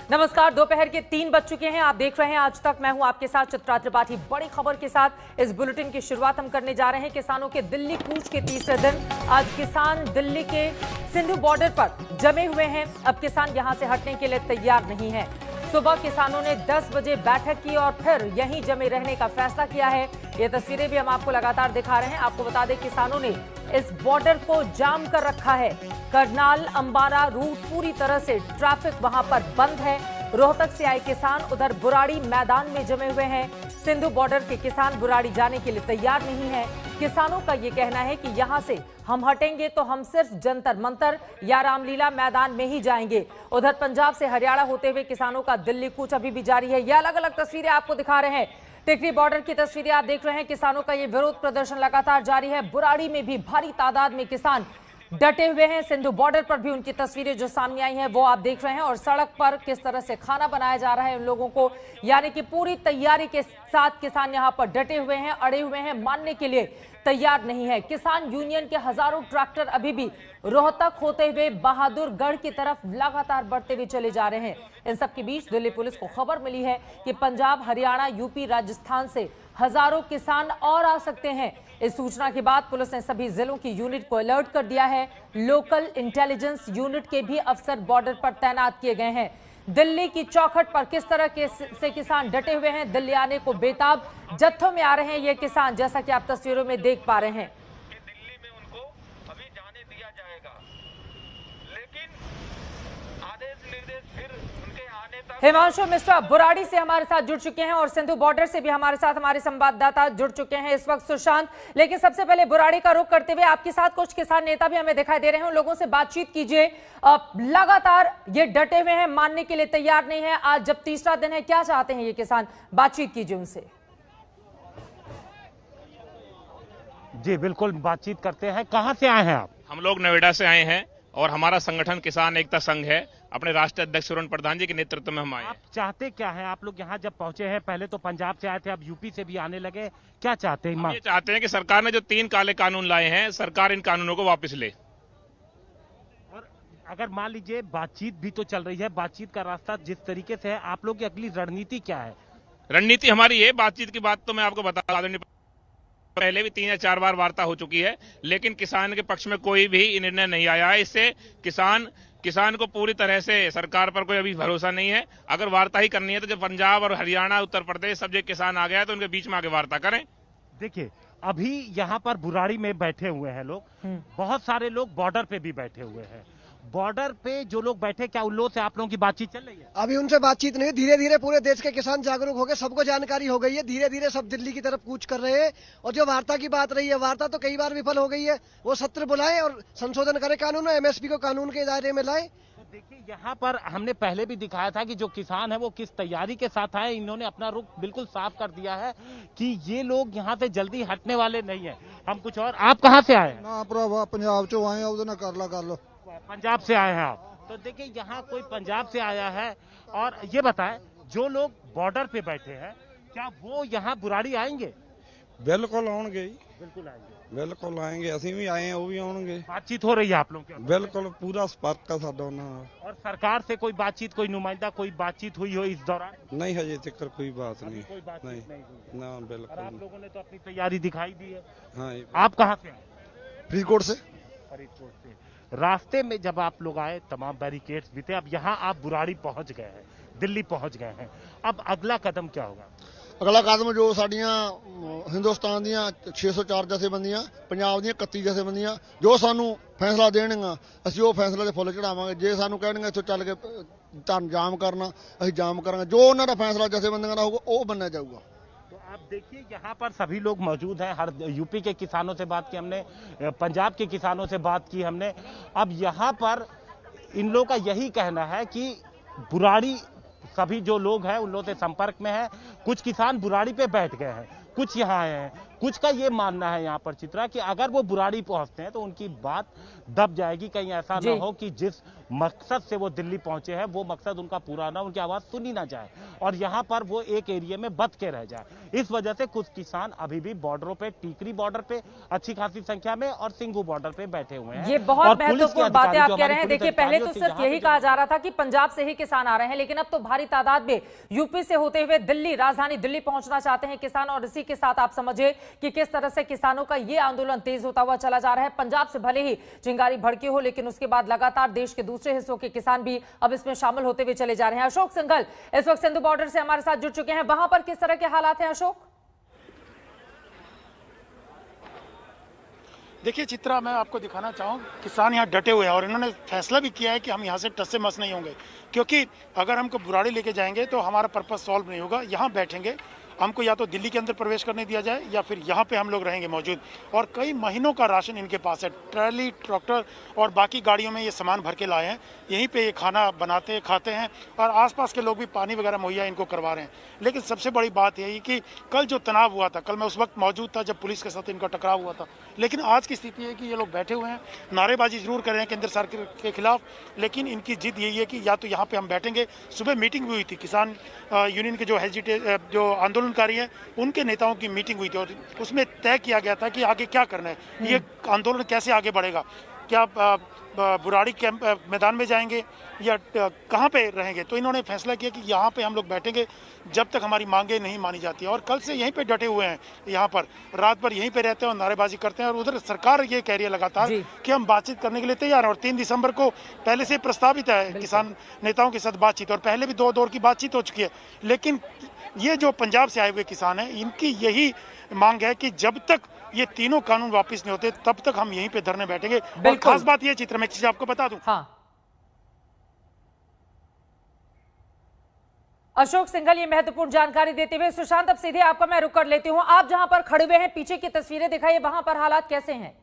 नमस्कार। दोपहर के 3 बज चुके हैं। आप देख रहे हैं आज तक। मैं हूं आपके साथ चित्रा त्रिपाठी। बड़ी खबर के साथ इस बुलेटिन की शुरुआत हम करने जा रहे हैं। किसानों के दिल्ली कूच के तीसरे दिन आज किसान दिल्ली के सिंधु बॉर्डर पर जमे हुए हैं। अब किसान यहां से हटने के लिए तैयार नहीं है। सुबह किसानों ने 10 बजे बैठक की और फिर यहीं जमे रहने का फैसला किया है। ये तस्वीरें भी हम आपको लगातार दिखा रहे हैं। आपको बता दें, किसानों ने इस बॉर्डर को जाम कर रखा है। करनाल अंबाला रूट पूरी तरह से ट्रैफिक वहां पर बंद है। रोहतक से आए किसान उधर बुराड़ी मैदान में जमे हुए हैं। सिंधु बॉर्डर के किसान बुराड़ी जाने के लिए तैयार नहीं है। किसानों का ये कहना है कि यहां से हम हटेंगे तो हम सिर्फ जंतर मंतर या रामलीला मैदान में ही जाएंगे। उधर पंजाब से हरियाणा होते हुए किसानों का दिल्ली कूच अभी भी जारी है। ये अलग अलग तस्वीरें आपको दिखा रहे हैं। टिकरी बॉर्डर की तस्वीरें आप देख रहे हैं। किसानों का ये विरोध प्रदर्शन लगातार जारी है। बुराड़ी में भी भारी तादाद में किसान डटे हुए हैं। सिंधु बॉर्डर पर भी उनकी तस्वीरें जो सामने आई हैं वो आप देख रहे हैं। और सड़क पर किस तरह से खाना बनाया जा रहा है उन लोगों को, यानी कि पूरी तैयारी के साथ किसान यहां पर डटे हुए हैं, अड़े हुए हैं, मानने के लिए तैयार नहीं है। किसान यूनियन के हजारों ट्रैक्टर अभी भी रोहतक होते हुए बहादुरगढ़ की तरफ लगातार बढ़ते हुए चले जा रहे हैं। इन सबके बीच दिल्ली पुलिस को खबर मिली है कि पंजाब, हरियाणा, यूपी, राजस्थान से हजारों किसान और आ सकते हैं। इस सूचना के बाद पुलिस ने सभी जिलों की यूनिट को अलर्ट कर दिया है। लोकल इंटेलिजेंस यूनिट के भी अफसर बॉर्डर पर तैनात किए गए हैं। दिल्ली की चौखट पर किस तरह से किसान डटे हुए हैं, दिल्ली आने को बेताब जत्थों में आ रहे हैं ये किसान, जैसा कि आप तस्वीरों में देख पा रहे हैं। दिल्ली में उनको अभी जाने दिया जाएगा, लेकिन आदेश निर्देश फिर उनके आने तक। हिमांशु मिश्रा बुराड़ी से हमारे साथ जुड़ चुके हैं और सिंधु बॉर्डर से भी हमारे साथ हमारे संवाददाता जुड़ चुके हैं इस वक्त सुशांत। लेकिन सबसे पहले बुराड़ी का रुख करते हुए आपके साथ कुछ किसान नेता भी हमें दिखाई दे रहे हैं। उन लोगों से बातचीत कीजिए। लगातार ये डटे हुए हैं, मानने के लिए तैयार नहीं है। आज जब तीसरा दिन है, क्या चाहते हैं ये किसान? बातचीत कीजिए उनसे। जी बिल्कुल, बातचीत करते हैं। कहां से आए हैं आप? हम लोग नोएडा से आए हैं और हमारा संगठन किसान एकता संघ है। अपने राष्ट्रीय अध्यक्ष वरुण प्रधान जी के नेतृत्व में हम आए हैं। आप चाहते क्या हैं? आप लोग यहाँ जब पहुंचे हैं, पहले तो पंजाब से आए थे, अब यूपी से भी आने लगे, क्या चाहते हैं? हम ये चाहते हैं कि सरकार ने जो 3 काले कानून लाए हैं, सरकार इन कानूनों को वापस ले। और अगर मान लीजिए बातचीत भी तो चल रही है, बातचीत का रास्ता जिस तरीके से है, आप लोग की अगली रणनीति क्या है? रणनीति हमारी है, बातचीत की बात तो मैं आपको बता दूं, पहले भी 3 या 4 बार वार्ता हो चुकी है, लेकिन किसान के पक्ष में कोई भी निर्णय नहीं आया है। इससे किसान को पूरी तरह से सरकार पर कोई अभी भरोसा नहीं है। अगर वार्ता ही करनी है तो जब पंजाब और हरियाणा, उत्तर प्रदेश सब जो किसान आ गया है तो उनके बीच में आके वार्ता करें। देखिए, अभी यहाँ पर बुराड़ी में बैठे हुए हैं लोग, बहुत सारे लोग बॉर्डर पे भी बैठे हुए हैं। बॉर्डर पे जो लोग बैठे, क्या उन लोगों से आप लोगों की बातचीत चल रही है? अभी उनसे बातचीत नहीं। धीरे धीरे पूरे देश के किसान जागरूक हो गए, सबको जानकारी हो गई है। धीरे धीरे सब दिल्ली की तरफ कूच कर रहे हैं। और जो वार्ता की बात रही है, वार्ता तो कई बार विफल हो गई है। वो सत्र बुलाए और संशोधन करे कानून, एमएसपी को कानून के दायरे में लाए। तो देखिए, यहाँ पर हमने पहले भी दिखाया था कि जो किसान है वो किस तैयारी के साथ आए। इन्होंने अपना रुख बिल्कुल साफ कर दिया है कि ये लोग यहाँ से जल्दी हटने वाले नहीं है। हम कुछ और, आप कहाँ से आए हैं? ना भरावा पंजाब चो आए ना, कर लो। पंजाब से आए हैं आप? तो देखिए, यहाँ कोई पंजाब से आया है। और ये बताएं, जो लोग बॉर्डर पे बैठे हैं, क्या वो यहाँ बुराड़ी आएंगे? बिल्कुल आउणगे, बिल्कुल आएंगे। बिल्कुल आएंगे। ਅਸੀਂ ਵੀ ਆਏ ਆ, ਉਹ ਵੀ ਆਉਣਗੇ। बातचीत हो रही है आप लोगों की? बिल्कुल पूरा संपर्क है साडा ਉਹਨਾਂ ਨਾਲ। और सरकार से कोई बातचीत, कोई नुमाइंदा, कोई बातचीत हुई हो इस दौरान? नहीं हजे तक कोई बात नहीं। कोई बातचीत नहीं हुई। ना और आप बिल्कुल। लोगों ने तो अपनी तैयारी दिखाई दी है। हाँ, आप कहाँ से आए? फरीदकोट से। फरीदकोट से। रास्ते में जब आप लोग आए, तमाम बैरिकेड्स भी थे। अब यहाँ आप बुराड़ी पहुंच गए हैं, दिल्ली पहुंच गए हैं। अब अगला कदम क्या होगा? अगला कदम जो साडियां हिंदुस्तान दियां 604 जथेबंदियां, पंजाब दियां 31 जथेबंदियां जो सानू फैसला देणगीਆਂ, ਅਸੀਂ ਉਹ फैसले ਦੇ फुੱਲ ਚੜਾਵਾਂਗੇ। ਜੇ ਸਾਨੂੰ ਕਹਿਣਗੇ ਇੱਥੋਂ ਚੱਲ ਕੇ ਧਰਨ ਜਾਮ ਕਰਨਾ, ਅਸੀਂ ਜਾਮ ਕਰਾਂਗੇ। जो ਉਹਨਾਂ ਦਾ फैसला जथेबंदियां ਦਾ होगा ਉਹ बनना जाऊगा। आप देखिए, यहाँ पर सभी लोग मौजूद हैं। हर यूपी के किसानों से बात की हमने, पंजाब के किसानों से बात की हमने। अब यहाँ पर इन लोगों का यही कहना है कि बुराड़ी, सभी जो लोग हैं उन लोगों से संपर्क में है। कुछ किसान बुराड़ी पे बैठ गए हैं, कुछ यहाँ आए हैं, कुछ का ये मानना है यहाँ पर चित्रा कि अगर वो बुराड़ी पहुंचते हैं तो उनकी बात दब जाएगी, कहीं ऐसा ना हो कि जिस मकसद से वो दिल्ली पहुंचे हैं वो मकसद उनका पूरा ना, उनकी आवाज सुनी ना जाए और यहाँ पर वो एक एरिया में बच के रह जाए। इस वजह से कुछ किसान अभी भी बॉर्डरों पे, टीकरी बॉर्डर पे अच्छी खासी संख्या में और सिंगू बॉर्डर पे बैठे हुए हैं। ये बहुत महत्वपूर्ण बातें आप कह रहे हैं। देखिए, पहले तो सिर्फ यही कहा जा रहा था कि पंजाब से ही किसान आ रहे हैं, लेकिन अब तो भारी तादाद में यूपी से होते हुए दिल्ली, राजधानी दिल्ली पहुंचना चाहते हैं किसान। और इसी के साथ आप समझिए कि किस तरह से किसानों का ये आंदोलन तेज होता हुआ चला जा रहा है। पंजाब से भले ही चिंगारी भड़की हो, लेकिन उसके बाद लगातार देश के दूसरे हिस्सों के किसान भी अब इसमें शामिल होते हुए चले जा रहे हैं। अशोक सिंघल इस वक्त सिंधु बॉर्डर से हमारे साथ जुड़ चुके हैं। वहां पर किस तरह के हालात हैं अशोक? देखिए चित्रा, मैं आपको दिखाना चाहूँ, किसान यहाँ डटे हुए हैं और इन्होंने फैसला भी किया है कि हम यहाँ से टस से मस नहीं होंगे, क्योंकि अगर हमको बुराड़ी लेके जाएंगे तो हमारा पर्पस सॉल्व नहीं होगा। यहाँ बैठेंगे, हमको या तो दिल्ली के अंदर प्रवेश करने दिया जाए या फिर यहाँ पे हम लोग रहेंगे मौजूद। और कई महीनों का राशन इनके पास है, ट्रैली, ट्रैक्टर और बाकी गाड़ियों में ये सामान भर के लाए हैं। यहीं पे ये खाना बनाते हैं, खाते हैं और आसपास के लोग भी पानी वगैरह मुहैया इनको करवा रहे हैं। लेकिन सबसे बड़ी बात यही कि कल जो तनाव हुआ था, कल मैं उस वक्त मौजूद था जब पुलिस के साथ इनका टकराव हुआ था, लेकिन आज की स्थिति है कि ये लोग बैठे हुए हैं, नारेबाजी जरूर कर रहे हैं केंद्र सरकार के खिलाफ, लेकिन इनकी जिद यही है कि या तो यहाँ पे हम बैठेंगे। सुबह मीटिंग भी हुई थी, किसान यूनियन के जो आंदोलनकारी हैं उनके नेताओं की मीटिंग हुई थी और उसमें तय किया गया था कि आगे क्या करना है, ये आंदोलन कैसे आगे बढ़ेगा, क्या बुराड़ी कैंप मैदान में जाएंगे या कहाँ पे रहेंगे। तो इन्होंने फैसला किया कि यहाँ पे हम लोग बैठेंगे जब तक हमारी मांगे नहीं मानी जाती है। और कल से यहीं पे डटे हुए हैं, यहाँ पर रात भर यहीं पे रहते हैं और नारेबाजी करते हैं। और उधर सरकार ये कह रही है लगातार कि हम बातचीत करने के लिए तैयार हैं और 3 दिसंबर को पहले से प्रस्तावित है किसान नेताओं के साथ बातचीत, और पहले भी 2 दौर की बातचीत हो चुकी है। लेकिन ये जो पंजाब से आए हुए किसान हैं, इनकी यही मांग है कि जब तक ये तीनों कानून वापस नहीं होते तब तक हम यहीं पे धरने बैठेंगे। और खास बात ये चित्र, मैं एक चीज आपको बता दूं। हाँ, अशोक सिंघल ये महत्वपूर्ण जानकारी देते हुए। सुशांत, अब सीधे आपका मैं रुक कर लेती हूं। आप जहां पर खड़े हुए हैं, पीछे की तस्वीरें दिखाइए, वहां पर हालात कैसे हैं?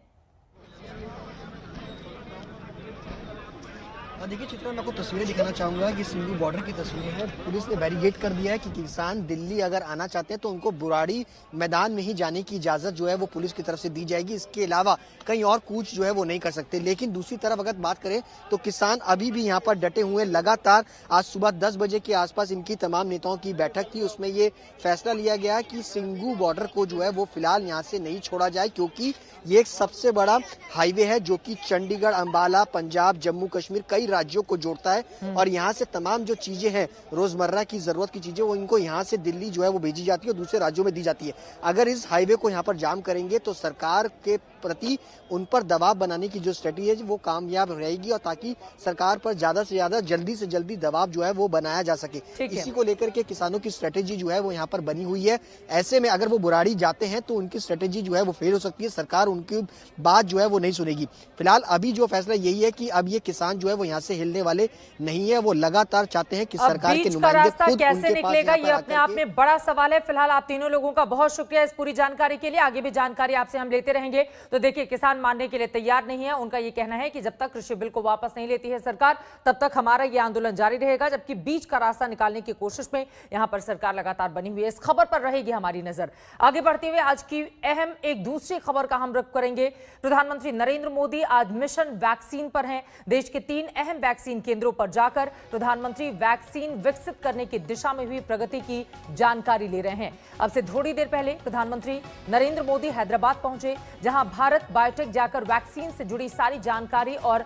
देखिए चित्रा, मैं आपको तस्वीरें दिखाना चाहूंगा कि सिंधु बॉर्डर की तस्वीरें हैं। पुलिस ने बैरिकेड कर दिया है कि किसान दिल्ली अगर आना चाहते हैं तो उनको बुराड़ी मैदान में ही जाने की इजाजत जो है वो पुलिस की तरफ से दी जाएगी। इसके अलावा कहीं और कूच जो है वो नहीं कर सकते। लेकिन दूसरी तरफ अगर बात करें तो किसान अभी भी यहाँ पर डटे हुए। लगातार आज सुबह 10 बजे के आसपास इनकी तमाम नेताओं की बैठक थी, उसमें ये फैसला लिया गया कि सिंघू बॉर्डर को जो है वो फिलहाल यहाँ से नहीं छोड़ा जाए, क्योंकि ये एक सबसे बड़ा हाईवे है जो कि चंडीगढ़, अंबाला, पंजाब, जम्मू कश्मीर कई राज्यों को जोड़ता है। और यहाँ से तमाम जो चीजें हैं, रोजमर्रा की जरूरत की चीजें, वो इनको यहाँ से दिल्ली जो है वो भेजी जाती है और दूसरे राज्यों में दी जाती है। अगर इस हाईवे को यहाँ पर जाम करेंगे तो सरकार के प्रति उन पर दबाव बनाने की जो स्ट्रेटेजी है वो कामयाब रहेगी, और ताकि सरकार पर ज्यादा से ज्यादा जल्दी से जल्दी दबाव जो है वो बनाया जा सके। इसी को लेकर के किसानों की स्ट्रेटेजी जो है वो यहाँ पर बनी हुई है। ऐसे में अगर वो बुराड़ी जाते हैं तो उनकी स्ट्रेटेजी जो है वो फेल हो सकती है, सरकार उनकी बात जो है वो नहीं सुनेगी। फिलहाल अभी जो फैसला यही है कि अब ये किसान जो है वो यहाँ से हिलने वाले नहीं है। वो लगातार चाहते हैं कि सरकार के नुमाइंदे खुद कैसे निकलेगा, ये अपने आप में बड़ा सवाल है। फिलहाल आप तीनों लोगों का बहुत शुक्रिया इस पूरी जानकारी के लिए। आगे भी जानकारी आपसे हम लेते रहेंगे। तो देखिए, किसान मानने के लिए तैयार नहीं है। उनका ये कहना है कि जब तक कृषि बिल को वापस नहीं लेती है सरकार, तब तक हमारा ये आंदोलन जारी रहेगा, जबकि बीच का रास्ता निकालने की कोशिश में यहां पर सरकार लगातार बनी हुई है। इस खबर पर रहेगी हमारी नजर। आगे बढ़ते हुए आज की अहम एक दूसरी खबर का हम रुख करेंगे। प्रधानमंत्री नरेंद्र मोदी आज मिशन वैक्सीन पर हैं। देश के 3 अहम वैक्सीन केंद्रों पर जाकर प्रधानमंत्री वैक्सीन विकसित करने की दिशा में हुई प्रगति की जानकारी ले रहे हैं। अब से थोड़ी देर पहले प्रधानमंत्री नरेंद्र मोदी हैदराबाद पहुंचे, जहां भारत बायोटेक जाकर वैक्सीन से जुड़ी सारी जानकारी और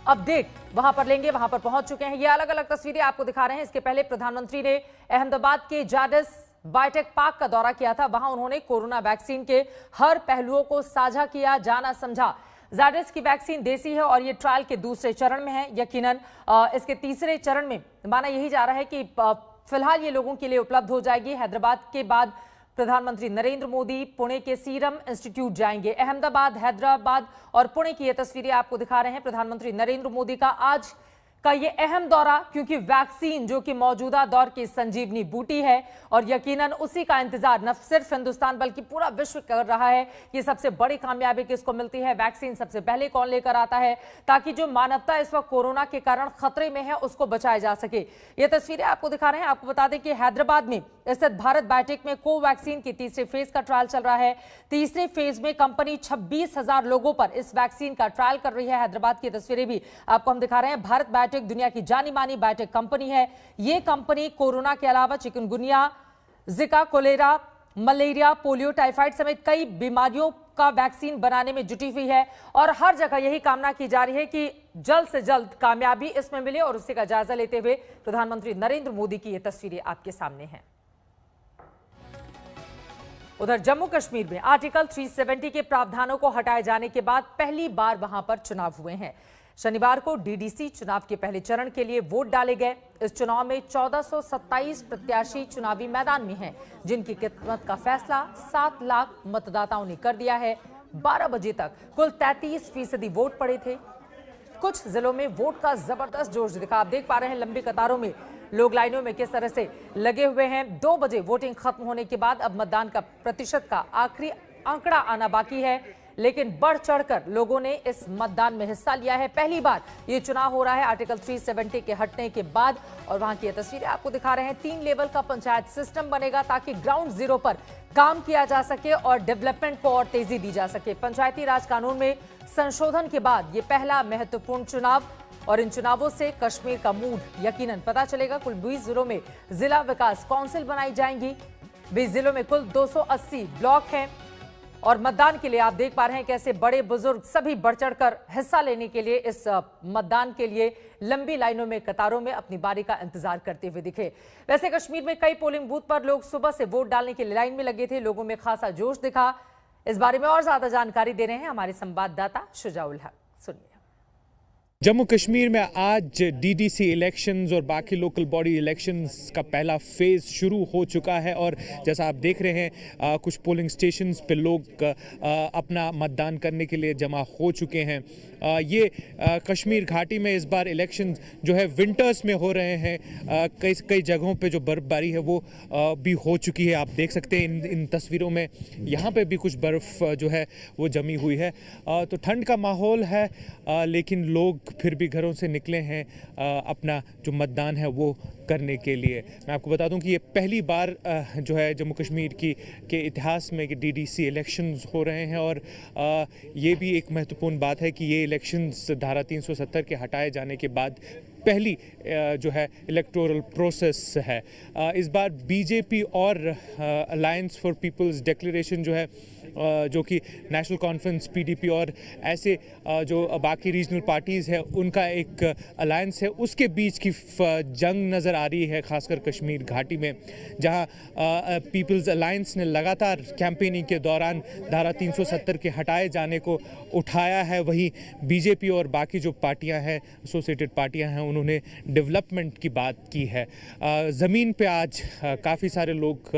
अपडेट वहां पर लेंगे। वहां पर पहुंच चुके हैं। ये अलग अलग तस्वीरें आपको दिखा रहे हैं। इसके पहले प्रधानमंत्री ने अहमदाबाद के जाडिस बायोटेक पार्क का दौरा किया था। वहां उन्होंने कोरोना वैक्सीन के हर पहलुओं को साझा किया, जाना समझा। जाडिस की वैक्सीन देसी है और ये ट्रायल के दूसरे चरण में है। यकीनन इसके तीसरे चरण में माना यही जा रहा है कि फिलहाल ये लोगों के लिए उपलब्ध हो जाएगी। हैदराबाद के बाद प्रधानमंत्री नरेंद्र मोदी पुणे के सीरम इंस्टीट्यूट जाएंगे। अहमदाबाद, हैदराबाद और पुणे की ये तस्वीरें आपको दिखा रहे हैं प्रधानमंत्री नरेंद्र मोदी का आज का ये अहम दौरा, क्योंकि वैक्सीन जो कि मौजूदा दौर की संजीवनी बूटी है और यकीनन उसी का इंतजार न सिर्फ हिंदुस्तान बल्कि पूरा विश्व कर रहा है कि सबसे बड़ी कामयाबी किसको मिलती है, वैक्सीन सबसे पहले कौन लेकर आता है, ताकि जो मानवता इस वक्त कोरोना के कारण खतरे में है उसको बचाया जा सके। ये तस्वीरें आपको दिखा रहे हैं। आपको बता दें कि हैदराबाद में स्थित भारत बायोटेक में कोवैक्सीन की तीसरे फेज का ट्रायल चल रहा है। तीसरे फेज में कंपनी 26,000 लोगों पर इस वैक्सीन का ट्रायल कर रही है। हैदराबाद की तस्वीरें भी आपको हम दिखा रहे हैं। भारत बायोटेक दुनिया की जानी मानी बायोटेक कंपनी है। ये कंपनी कोरोना के अलावा चिकनगुनिया, जिका, कोलेरा, मलेरिया, पोलियो, टाइफाइड समेत कई बीमारियों का वैक्सीन बनाने में जुटी हुई है और हर जगह यही कामना की जा रही है कि जल्द से जल्द कामयाबी इसमें मिले। और उसी का जायजा लेते हुए प्रधानमंत्री नरेंद्र मोदी की ये तस्वीरें आपके सामने हैं। उधर जम्मू कश्मीर में आर्टिकल 370 के प्रावधानों को हटाए जाने के बाद पहली बार वहां पर चुनाव हुए हैं। शनिवार को डीडीसी चुनाव के पहले चरण के लिए वोट डाले गए। इस चुनाव में 1427 प्रत्याशी चुनावी मैदान में हैं, जिनकी किस्मत का फैसला 7 लाख मतदाताओं ने कर दिया है। 12 बजे तक कुल 33% वोट पड़े थे। कुछ जिलों में वोट का जबरदस्त जोश दिखा। आप देख पा रहे हैं लंबी कतारों में लोग लाइनों में किस तरह से लगे हुए हैं। 2 बजे वोटिंग खत्म होने के बाद अब मतदान का प्रतिशत का आखिरी आंकड़ा आना बाकी है, लेकिन बढ़ चढ़कर लोगों ने इस मतदान में हिस्सा लिया है। पहली बार ये चुनाव हो रहा है आर्टिकल 370 के हटने के बाद। और वहां की तस्वीरें आपको दिखा रहे हैं। 3 लेवल का पंचायत सिस्टम बनेगा ताकि ग्राउंड जीरो पर काम किया जा सके और डेवलपमेंट को और तेजी दी जा सके। पंचायती राज कानून में संशोधन के बाद ये पहला महत्वपूर्ण चुनाव और इन चुनावों से कश्मीर का मूड यकीनन पता चलेगा। कुल 20 जिलों में जिला विकास काउंसिल बनाई जाएंगी। 20 जिलों में कुल 280 ब्लॉक हैं और मतदान के लिए आप देख पा रहे हैं कैसे बड़े बुजुर्ग सभी बढ़ चढ़कर हिस्सा लेने के लिए इस मतदान के लिए लंबी लाइनों में कतारों में अपनी बारी का इंतजार करते हुए दिखे। वैसे कश्मीर में कई पोलिंग बूथ पर लोग सुबह से वोट डालने के लिए लाइन में लगे थे। लोगों में खासा जोश दिखा। इस बारे में और ज्यादा जानकारी दे रहे हैं हमारे संवाददाता शुजाउल हक। सुनिए। जम्मू कश्मीर में आज डीडीसी इलेक्शंस और बाकी लोकल बॉडी इलेक्शंस का पहला फेज़ शुरू हो चुका है और जैसा आप देख रहे हैं कुछ पोलिंग स्टेशंस पे लोग अपना मतदान करने के लिए जमा हो चुके हैं। ये कश्मीर घाटी में इस बार इलेक्शंस जो है विंटर्स में हो रहे हैं। कई जगहों पे जो बर्फबारी है वो भी हो चुकी है। आप देख सकते हैं इन तस्वीरों में यहाँ पे भी कुछ बर्फ़ जो है वो जमी हुई है। तो ठंड का माहौल है, लेकिन लोग फिर भी घरों से निकले हैं अपना जो मतदान है वो करने के लिए। मैं आपको बता दूं कि ये पहली बार जो है जम्मू कश्मीर के इतिहास में कि डीडीसी इलेक्शंस हो रहे हैं और ये भी एक महत्वपूर्ण बात है कि ये इलेक्शंस धारा 370 के हटाए जाने के बाद पहली जो है इलेक्टोरल प्रोसेस है। इस बार बीजेपी और अलायंस फॉर पीपल्स डिक्लेरेशन जो है जो कि नेशनल कॉन्फ्रेंस पीडीपी और ऐसे जो बाकी रीजनल पार्टीज़ है उनका एक अलायंस है, उसके बीच की जंग नज़र आ रही है, खासकर कश्मीर घाटी में, जहां पीपल्स अलायंस ने लगातार कैंपेनिंग के दौरान धारा 370 के हटाए जाने को उठाया है। वहीं बीजेपी और बाकी जो पार्टियां हैं, एसोसिएटेड पार्टियां हैं, उन्होंने डेवलपमेंट की बात की है। ज़मीन पे आज काफ़ी सारे लोग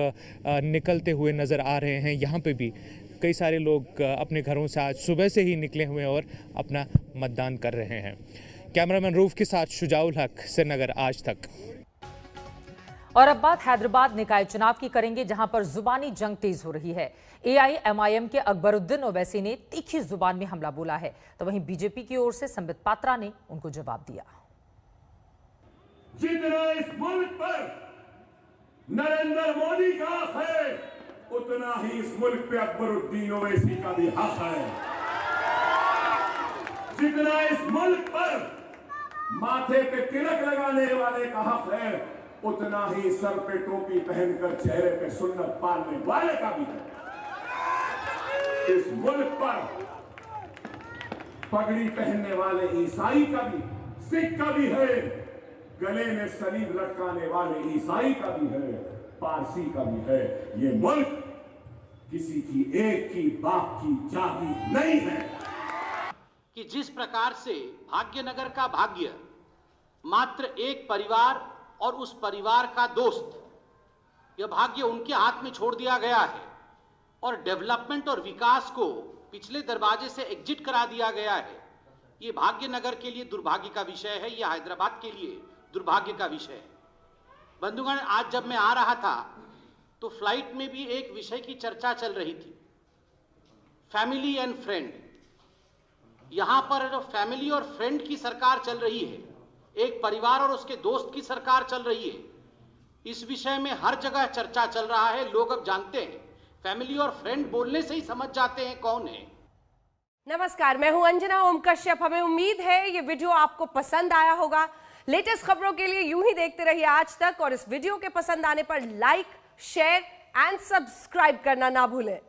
निकलते हुए नज़र आ रहे हैं। यहाँ पे भी कई सारे लोग अपने घरों से आज सुबह से ही निकले हुए और अपना मतदान कर रहे हैं। कैमरामैन रूफ के साथ शुजाउल हक, श्रीनगर आज तक। और अब बात हैदराबाद निकाय चुनाव की करेंगे, जहां पर जुबानी जंग तेज हो रही है। एआईएमआईएम के अकबरुद्दीन ओवैसी ने तीखी जुबान में हमला बोला है, तो वहीं बीजेपी की ओर से संबित पात्रा ने उनको जवाब दिया। जितना इस मुल्क पर नरेंद्र मोदी का हक है, उतना ही इस मुल्क पे अकबरुद्दीन ओवैसी का भी हक है। जितना इस मुल्क पर माथे पे तिलक लगाने वाले का हक है, उतना ही सर पे टोपी पहनकर चेहरे पे सुन्नत पालने वाले का भी है। इस मुल्क पर पगड़ी पहनने वाले ईसाई का भी, सिख का भी है, गले में सलीब लटकाने वाले ईसाई का भी है, पारसी का भी है। ये मुल्क किसी की एक की बाप की जाति नहीं है। कि जिस प्रकार से भाग्यनगर का भाग्य मात्र एक परिवार और उस परिवार का दोस्त, यह भाग्य उनके हाथ में छोड़ दिया गया है और डेवलपमेंट और विकास को पिछले दरवाजे से एग्जिट करा दिया गया है। ये भाग्यनगर के लिए दुर्भाग्य का विषय है, यह हैदराबाद के लिए दुर्भाग्य का विषय है। बंधुगण, आज जब मैं आ रहा था तो फ्लाइट में भी एक विषय की चर्चा चल रही थी, फैमिली एंड फ्रेंड। यहां पर जो फैमिली और फ्रेंड की सरकार चल रही है, एक परिवार और उसके दोस्त की सरकार चल रही है, इस विषय में हर जगह चर्चा चल रहा है। लोग अब जानते हैं, फैमिली और फ्रेंड बोलने से ही समझ जाते हैं कौन है। नमस्कार, मैं हूं अंजना ओम कश्यप। हमें उम्मीद है ये वीडियो आपको पसंद आया होगा। लेटेस्ट खबरों के लिए यूं ही देखते रहिए आज तक, और इस वीडियो के पसंद आने पर लाइक, शेयर एंड सब्सक्राइब करना ना भूलें।